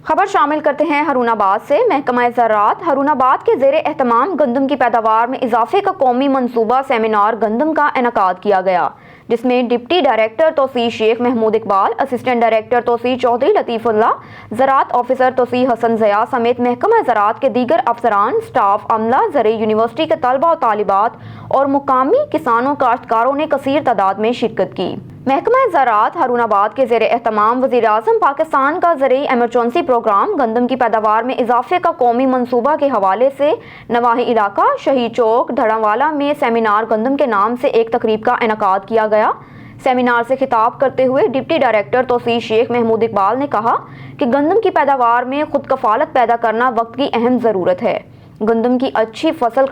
खबर शामिल करते हैं हरुणाबाद से। महकमा ज़राअत हरुणाबाद के ज़ेरे एहतमाम गंदम की पैदावार में इजाफे का कौमी मनसूबा सेमिनार गंदम का इनेकाद किया गया, जिसमें डिप्टी डायरेक्टर तौसीर शेख महमूद इकबाल, असिस्टेंट डायरेक्टर तौसीर चौधरी लतीफ़ुल्लाह, ज़राअत ऑफिसर तौसीर हसन ज़िया समेत महकमा ज़राअत के दीगर अफसरान, स्टाफ, अमला, ज़रे यूनिवर्सिटी के तलबा और तालिबात और मुकामी किसानों काश्तकारों ने कसीर तादाद में शिरकत की। महकमा ज़राअत हरुणाबाद के ज़ेरे एहतमाम वज़ीर आज़म पाकिस्तान का ज़रूरी एमरजेंसी प्रोग्राम गंदम की पैदावार में इजाफे का कौमी मनसूबा के हवाले से नवाही इलाका शहीद चौक धड़ावाला में सेमिनार गंदम के नाम से एक तकरीब का इनेकाद किया गया। सेमिनार से खिताब करते हुए डिप्टी डायरेक्टर तौसीर शेख महमूद इकबाल ने कहा कि गंदम की पैदावार में खुद कफालत पैदा करना वक्त की अहम ज़रूरत है। गंदम की अच्छी फसल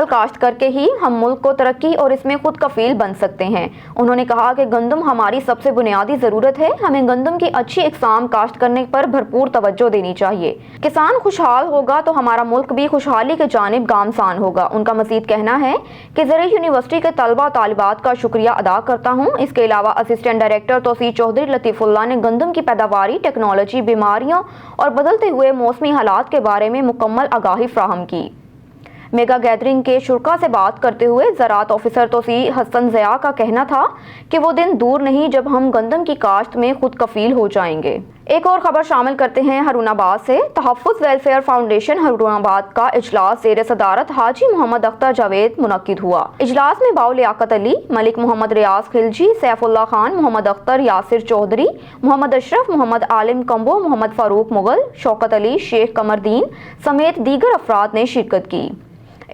काश्त करके ही हम मुल्क को तरक्की और इसमें खुद कफील बन सकते हैं। उन्होंने कहा कि गंदम हमारी सबसे बुनियादी ज़रूरत है, हमें गंदम की अच्छी इकसाम काश्त करने पर भरपूर तवज्जो देनी चाहिए। किसान खुशहाल होगा तो हमारा मुल्क भी खुशहाली के जानिब गामसान होगा। उनका मज़ीद कहना है कि ज़रे यूनिवर्सिटी के तलबा तालिबात का शुक्रिया अदा करता हूँ। इसके अलावा असिस्टेंट डायरेक्टर तौसीर चौधरी लतीफ़ुल्लाह ने गंदम की पैदावारी, टेक्नोलॉजी, बीमारियों और बदलते हुए मौसमी हालात के बारे में मुकम्मल आगाही फ्राहम की। मेगा गैदरिंग के शुरका से बात करते हुए ज़राअत ऑफिसर तौसीर हसन ज़िया का कहना था कि वो दिन दूर नहीं जब हम गंदम की काश्त में खुद कफील हो जाएंगे। एक और खबर शामिल करते हैं हरुणाबाद से। तहफ़्फ़ुज़ वेलफेयर फाउंडेशन हरुणाबाद का इजलास ज़ेरे सदारत हाजी मोहम्मद अख्तर जावेद मुनक्किद हुआ। इजलास में बाउ लियाकत अली, मलिक मोहम्मद रियाज खिलजी, सैफुल्लाह खान, मोहम्मद अख्तर, यासिर चौधरी, मोहम्मद अशरफ, मोहम्मद आलिम कंबो, मोहम्मद फारूक मुगल, शौकत अली, शेख कमरदीन समेत दीगर अफराद ने शिरकत की।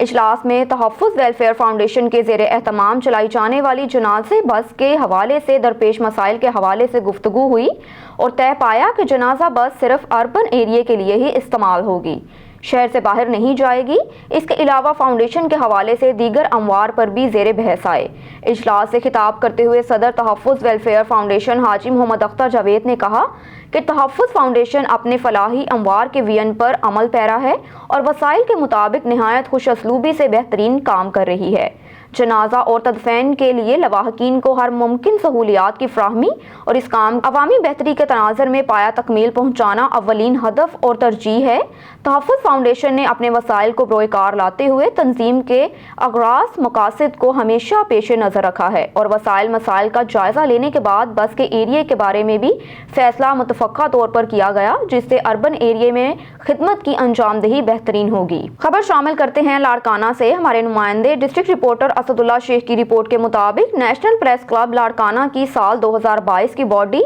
इजलास में तहफ़्फ़ुज़ वेलफेयर फाउंडेशन के ज़ेरे एहतमाम चलाई जाने वाली जनाज़े बस के हवाले से दरपेश मसाइल के हवाले से गुफ्तगू हुई और तय पाया कि जनाजा बस सिर्फ अर्बन एरिया के लिए ही इस्तेमाल होगी, शहर से बाहर नहीं जाएगी। इसके अलावा फाउंडेशन के हवाले से दीगर अमवार पर भी ज़ेरे बहस आए। इजलास से खिताब करते हुए सदर तहफ़्फ़ुज़ वेलफेयर फाउंडेशन हाजी मोहम्मद अख्तर जावेद ने कहा कि तहफ़्फ़ुज़ फाउंडेशन अपने फलाही अमवार के विजन पर अमल पैरा है और वसाइल के मुताबिक नहायत खुश असलूबी से बेहतरीन काम कर रही है। जनाजा और तदफीन के लिए लवाहकीन को हर मुमकिन सहूलियात की फ्राहमी और इस काम अवामी बेहतरी के तनाज़र में पाया तकमील पहुँचाना अव्वलीन हदफ और तरजीह है। तहफ़्फ़ुज़ फाउंडेशन ने अपने वसाइल को बरोकार लाते हुए तंजीम के अगराज मकासद को हमेशा पेश नज़र रखा है और वसाइल मसाइल का जायज़ा लेने के बाद बस के एरिए के बारे में भी फैसला मुतफ़क्का तौर पर किया गया, जिससे अर्बन एरिए में खिदमत की अंजामदही बेहतरीन होगी। खबर शामिल करते हैं लाड़काना से। हमारे नुमाइंदे डिस्ट्रिक्ट रिपोर्टर असदुल्ला शेख की रिपोर्ट के मुताबिक नेशनल प्रेस क्लब लाड़काना की साल 2022 की बॉडी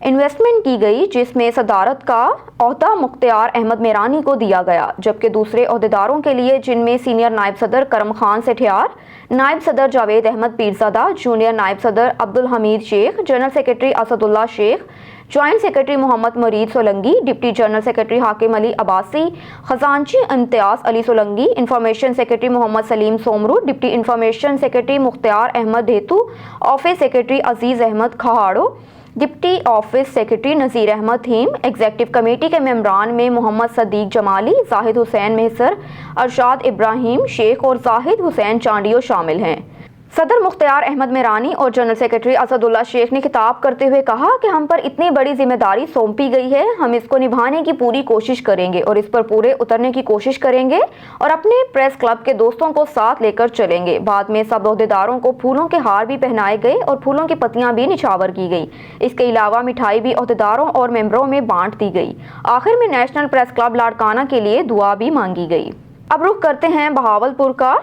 इन्वेस्टमेंट की गई, जिसमें सदारत का ओहदा मुख्तियार अहमद मेरानी को दिया गया, जबकि दूसरे ओहदेदारों के लिए जिनमें सीनियर नायब सदर करम खान सेठियार, नायब सदर जावेद अहमद पीरज़ादा, जूनियर नायब सदर Abdul Hameed Sheikh, general secretary Asadullah Sheikh, joint secretary Mohammad Mureed Solangi, deputy general secretary Hakim Ali Abbasi, खजानची Imtiaz Ali Solangi, information secretary Mohammad Saleem Soomro, deputy information secretary Mukhtiar Ahmed Dhetu, office secretary Aziz Ahmed Khaharo, deputy office secretary Nazeer Ahmed Theem. Executive committee के मेंबरान में मोहम्मद सदीक जमाली, जाहिद हुसैन मेहसर, अरशाद इब्राहिम शेख और जाहिद हुसैन चांडियो शामिल हैं। सदर मुख्तियार अहमद मेरानी और जनरल सेक्रेटरी असदुल्ला शेख ने खिताब करते हुए कहा कि हम पर इतनी बड़ी जिम्मेदारी सौंपी गई है, हम इसको निभाने की पूरी कोशिश करेंगे और इस पर पूरे उतरने की कोशिश करेंगे और अपने प्रेस क्लब के दोस्तों को साथ लेकर चलेंगे। बाद में सब ओहदेदारों को फूलों के हार भी पहनाए गए और फूलों की पत्तियां भी निछावर की गई। इसके अलावा मिठाई भी ओहदेदारों और मेंबरों में बांट दी गई। आखिर में नेशनल प्रेस क्लब लाड़काना के लिए दुआ भी मांगी गई। अब रुख करते हैं बहावलपुर का।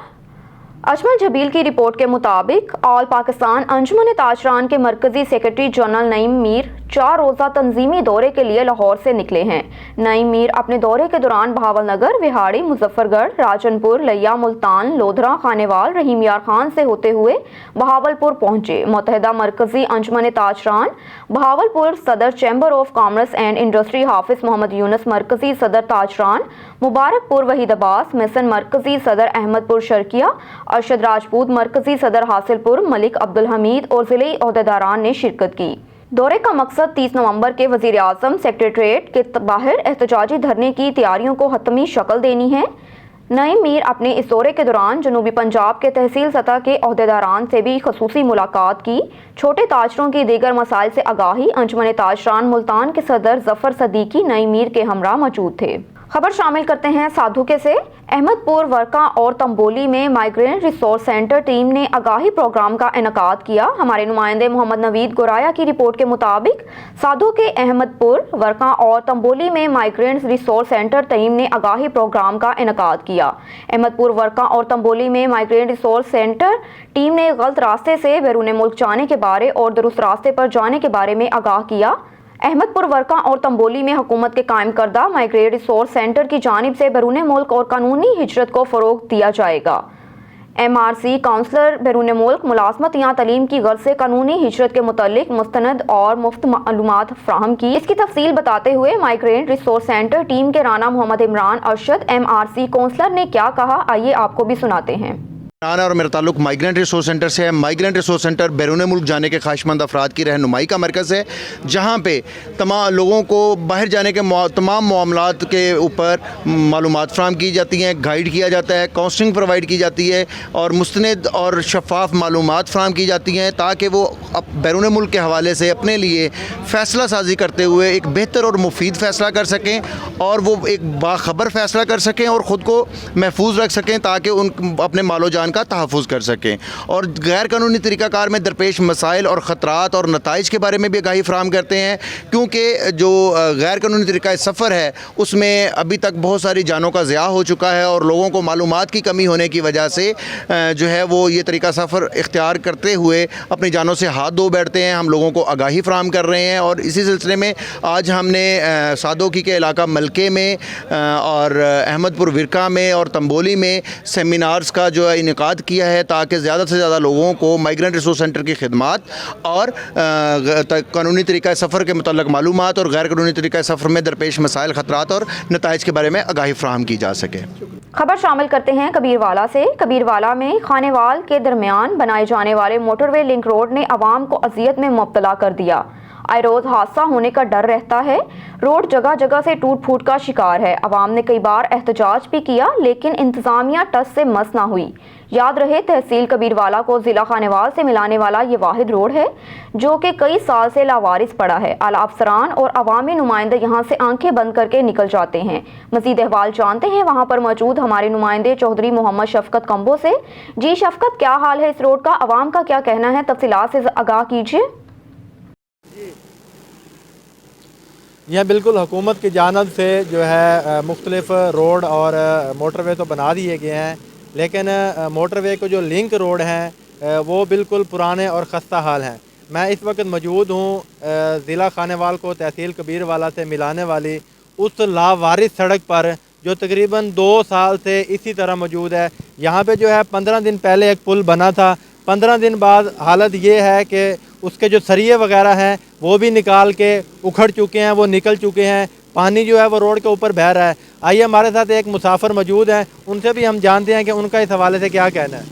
अजमल जबील की रिपोर्ट के मुताबिक ऑल पाकिस्तान अंजुमन ताजरान के मरकजी सेक्रेटरी जनरल नईम मीर 4 रोज़ा तंजीमी दौरे के लिए लाहौर से निकले हैं। नईम मीर अपने दौरे के दौरान बहावलनगर, विहाड़ी, मुजफ्फरगढ़, राजनपुर, लिया, मुल्तान, लोधरा, खानेवाल, रहीम यार खान से होते हुए बहावलपुर पहुंचे। मुत्तहिदा मरकजी अंजुमन ताजरान बहावलपुर सदर chamber of commerce and industry Hafiz Mohammad Younus मरकजी सदर ताजरान, मुबारकपुर वहीद अब्बास मिसन मरकजी सदर अहमदपुर शर्किया, अरशद राजपूत मरकजी सदर हासिलपुर, मलिक अब्दुल हमीद और ज़िले ओहदेदारान ने शिरकत की। दौरे का मकसद 30 नवंबर के वज़ीर आज़म सेक्रेटरीट के बाहर एहतजाजी धरने की तैयारियों को हतमी शक्ल देनी है। नईम मीर अपने इस दौरे के दौरान जनूबी पंजाब के तहसील सतह के ओहदेदारान से भी खसूसी मुलाकात की। छोटे ताजरों की दीगर मसाइल से आगाही। अंजुमन ताजरान मुल्तान के सदर जफर सदीकी नईम मीर के हमरा मौजूद थे। खबर शामिल करते हैं साधुके से। अहमदपुर, वर्का और तंबोली में माइग्रेंट रिसोर्स सेंटर टीम ने आगाही प्रोग्राम का इनकाद किया। हमारे नुमाइंदे मोहम्मद नवीद गोराया की रिपोर्ट के मुताबिक साधुके, अहमदपुर, वर्का और तंबोली में माइग्रेंट रिसोर्स सेंटर टीम ने आगाही प्रोग्राम का इनकाद किया। अहमदपुर, वर्का और तंबोली में माइग्रेंट रिसोर्स सेंटर टीम ने गलत रास्ते से बैरून मुल्क जाने के बारे और दुरुस्त रास्ते पर जाने के बारे में आगाह किया। अहमदपुर, वर्का और तंबोली में हुकूमत के कायम करदा माइग्रेट रिसोर्स सेंटर की जानिब से बैरून मुल्क और कानूनी हिजरत को फ़रोग़ दिया जाएगा। MRC काउंसलर बैरून मुल्क मुलाजमत या तलीम की गर्ज से कानूनी हिजरत के मुतल्लिक मुस्तनद और मुफ्त मालूमात फ्राहम की। इसकी तफसील बताते हुए माइग्रेट रिसोर्स सेंटर टीम के राना मोहम्मद इमरान अरशद MRC काउंसलर ने क्या कहा, आइए आपको भी सुनाते हैं। और मेरा ताल्लुक माइग्रेंट रिसोर्स सेंटर से है। माइग्रेंट रिसोर्स सेंटर बैरून मुल्क जाने के ख्वाहिशमंद अफराद की रहनुमाई का मरकज़ है, जहाँ पे तमाम लोगों को बाहर जाने के तमाम मामलात के ऊपर मालूमात फ़राहम की जाती हैं, गाइड किया जाता है, काउंसलिंग प्रोवाइड की जाती है और मुस्तनद और शफाफ मालूमात फ़राहम की जाती हैं, ताकि वो बैरून मुल्क के हवाले से अपने लिए फ़ैसला साजी करते हुए एक बेहतर और मुफीद फ़ैसला कर सकें और वो एक बाखबर फ़ैसला कर सकें और ख़ुद को महफूज रख सकें, ताकि उन अपने मालो जान का तहफ़्फ़ुज़ कर सकें। और गैर कानूनी तरीक़ाकार में दरपेश मसाइल और ख़तरात और नताइज के बारे में भी आगाही फ़राहम करते हैं, क्योंकि जो गैर कानूनी तरीक़ा सफ़र है उसमें अभी तक बहुत सारी जानों का ज़िया हो चुका है और लोगों को मालूमात की कमी होने की वजह से जो है वो ये तरीक़ा सफ़र इख्तियार करते हुए अपनी जानों से हाथ धो बैठते हैं। हम लोगों को आगाही फ़राहम कर रहे हैं और इसी सिलसिले में आज हमने सादोकी के इलाका मलके में और अहमदपुर, विरका में और तंबोली में सेमिनार्स का जो है इनकाद किया है, ताकि ज़्यादा से ज़्यादा लोगों को माइग्रेंट रिसोर्स सेंटर की खिदमात और कानूनी तरीक़ा सफ़र के मुतल्लिक़ मालूमात और गैर कानूनी तरीक़ा सफ़र में दरपेश मसाइल, ख़तरात और नताइज के बारे में आगाही फ़राहम की जा सके। खबर शामिल करते हैं कबीरवाला से। कबीरवाला में खानेवाल के दरमियान बनाए जाने वाले मोटरवे लिंक रोड ने आवाम को अजियत में मुब्तला कर दिया। आए रोज़ हादसा होने का डर रहता है। रोड जगह जगह से टूट फूट का शिकार है। आवाम ने कई बार एहतजाज भी किया, लेकिन इंतज़ामिया टस से मस ना हुई। याद रहे, तहसील कबीरवाला को ज़िला खानेवाल से मिलाने वाला ये वाहिद रोड है जो कि कई साल से लावारिस पड़ा है। आला अफसरान और अवामी नुमाइंदे यहाँ से आंखें बंद करके निकल जाते हैं। मज़ीद अहवाल जानते हैं वहाँ पर मौजूद हमारे नुमाइंदे चौधरी मोहम्मद शफकत कंबो से। जी शफकत, क्या हाल है इस रोड का, अवाम का क्या कहना है, तफसीलात से आगाह कीजिए। यह बिल्कुल हुकूमत की जानब से जो है मुख्तलिफ रोड और मोटरवे तो बना दिए गए हैं, लेकिन मोटरवे को जो लिंक रोड हैं वो बिल्कुल पुराने और खस्ता हाल हैं। मैं इस वक्त मौजूद हूँ ज़िला खानेवाल को तहसील कबीरवाला से मिलाने वाली उस लावारिस सड़क पर, जो तकरीबन 2 साल से इसी तरह मौजूद है। यहाँ पे जो है 15 दिन पहले एक पुल बना था। 15 दिन बाद हालत ये है कि उसके जो सरिये वगैरह हैं वो भी निकाल के उखड़ चुके हैं, वो निकल चुके हैं। पानी जो है वो रोड के ऊपर बह रहा है। आइए हमारे साथ एक मुसाफिर मौजूद हैं, उनसे भी हम जानते हैं कि उनका इस हवाले से क्या कहना है।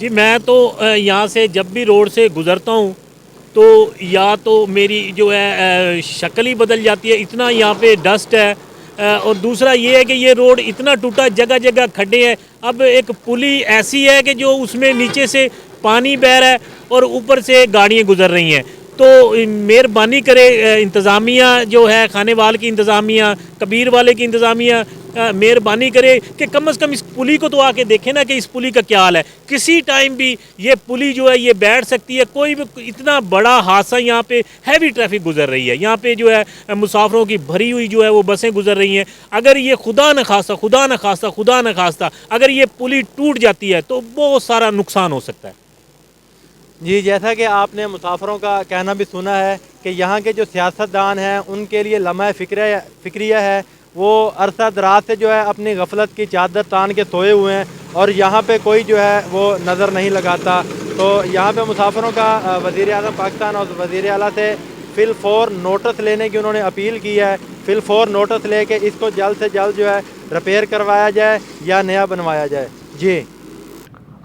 जी, मैं तो यहाँ से जब भी रोड से गुज़रता हूँ तो या तो मेरी जो है शक्ल ही बदल जाती है, इतना यहाँ पे डस्ट है। और दूसरा ये है कि ये रोड इतना टूटा, जगह जगह खड्डे हैं। अब एक पुली ऐसी है कि जो उसमें नीचे से पानी बह रहा है और ऊपर से गाड़ियाँ गुजर रही हैं। तो मेहरबानी करे इंतज़ामिया जो है, खानेवाल की इंतज़ामिया, कबीर वाले की इंतज़ामिया, मेहरबानी करे कि कम से कम इस पुली को तो आके देखें ना कि इस पुली का क्या हाल है। किसी टाइम भी ये पुली जो है ये बैठ सकती है। कोई भी इतना बड़ा हादसा, यहाँ पे हैवी ट्रैफिक गुजर रही है, यहाँ पे जो है मुसाफरों की भरी हुई जो है वो बसें गुजर रही हैं। अगर ये खुदा न खास्ता अगर ये पुली टूट जाती है तो बहुत सारा नुकसान हो सकता है। जी, जैसा कि आपने मुसाफिरों का कहना भी सुना है कि यहाँ के जो सियासतदान हैं उनके लिए लम्हा फ़िक्रिया है। वो अरसा दराज से जो है अपनी गफलत की चादर तान के सोए हुए हैं और यहाँ पे कोई जो है वो नज़र नहीं लगाता। तो यहाँ पे मुसाफिरों का वज़ीर आज़म पाकिस्तान और वज़ीर आला से फ़िल फ़ौर नोटिस लेने की उन्होंने अपील की है। फ़िल फ़ौर नोटिस लेके इसको जल्द से जल्द जो है रिपेयर करवाया जाए या नया बनवाया जाए। जी,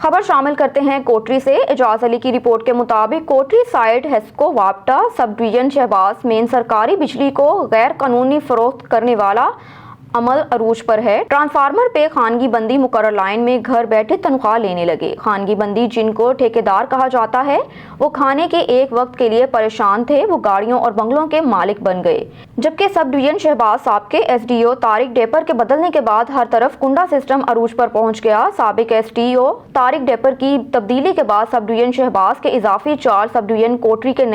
खबर शामिल करते हैं कोटरी से। एजाज अली की रिपोर्ट के मुताबिक कोटरी side Hesco वाप्टा sub division Shahbaz main सरकारी बिजली को गैर कानूनी फरोख्त करने वाला अमल अरूज पर है। ट्रांसफार्मर पे खानगी बंदी मुकर्रर लाइन में घर बैठे तनख्वाह लेने लगे। खानगी बंदी जिनको ठेकेदार कहा जाता है वो खाने के एक वक्त के लिए परेशान थे, वो गाड़ियों और बंगलों के मालिक बन गए। जबकि सब डिवीजन शहबाज साहब के SDO तारिक डेपर के बदलने के बाद हर तरफ कुंडा सिस्टम अरूज पर पहुंच गया। साबिक SDO तारिक डेपर की तब्दीली के बाद सब डिवीजन शहबाज के इजाफी 4 सब डिवीजन कोटरी के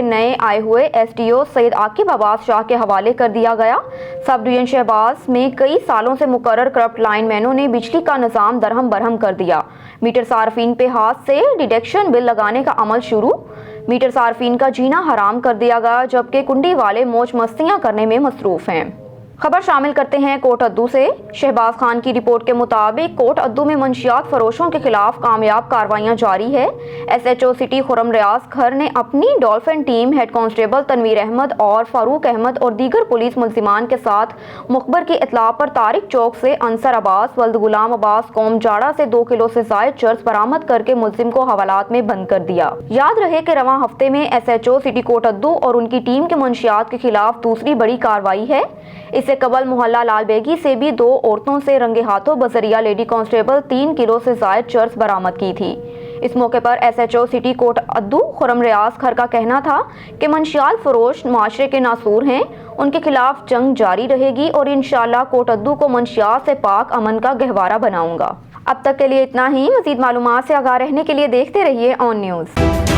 नए आए हुए SDO सैयद आकिब अब्बास शाह के हवाले कर दिया गया। सब डिवीजन शहबाज में कई सालों से मुकर्रर करप्ट लाइनमैनों ने बिजली का निज़ाम दरहम बरहम कर दिया। मीटर सार्फिन पे हाथ से डिडक्शन बिल लगाने का अमल शुरू। मीटर सार्फिन का जीना हराम कर दिया गया, जबकि कुंडी वाले मौज मस्तियां करने में मसरूफ हैं। खबर शामिल करते हैं कोट अद्दू से। शहबाज खान की रिपोर्ट के मुताबिक कोट अद्दू में मंशियात फरोशों के खिलाफ कामयाब कार्रवाइयां जारी है। SHO सिटी खुरम रियाज खर ने अपनी dolphin team head constable Tanveer Ahmed और फारूक अहमद और दीगर पुलिस मुलजिमान के साथ मुखबर की इतला पर तारिक चौक से अंसर अब्बास वल्द गुलाम अब्बास कौम जाड़ा से 2 किलो से जायद चर्स बरामद करके मुलजिम को हवालात में बंद कर दिया। याद रहे कि रवां हफ्ते में SHO सिटी कोट अद्दू और उनकी टीम के मंशियात के खिलाफ दूसरी बड़ी कार्रवाई है। इससे कबल मोहल्ला लाल बेगी से भी 2 औरतों से रंगे हाथों बजरिया लेडी कांस्टेबल 3 किलो से जायद चर्स बरामद की थी। इस मौके पर SHO सिटी कोट अद्दू खुरम रियाज खर का कहना था कि मंशियात फरोश माशरे के नासूर हैं, उनके खिलाफ जंग जारी रहेगी और इंशाअल्लाह कोट अद्दू को मंशियात से पाक अमन का गहवारा बनाऊंगा। अब तक के लिए इतना ही। मज़ीद मालूमात से आगाह रहने के लिए देखते रहिए ऑन न्यूज़।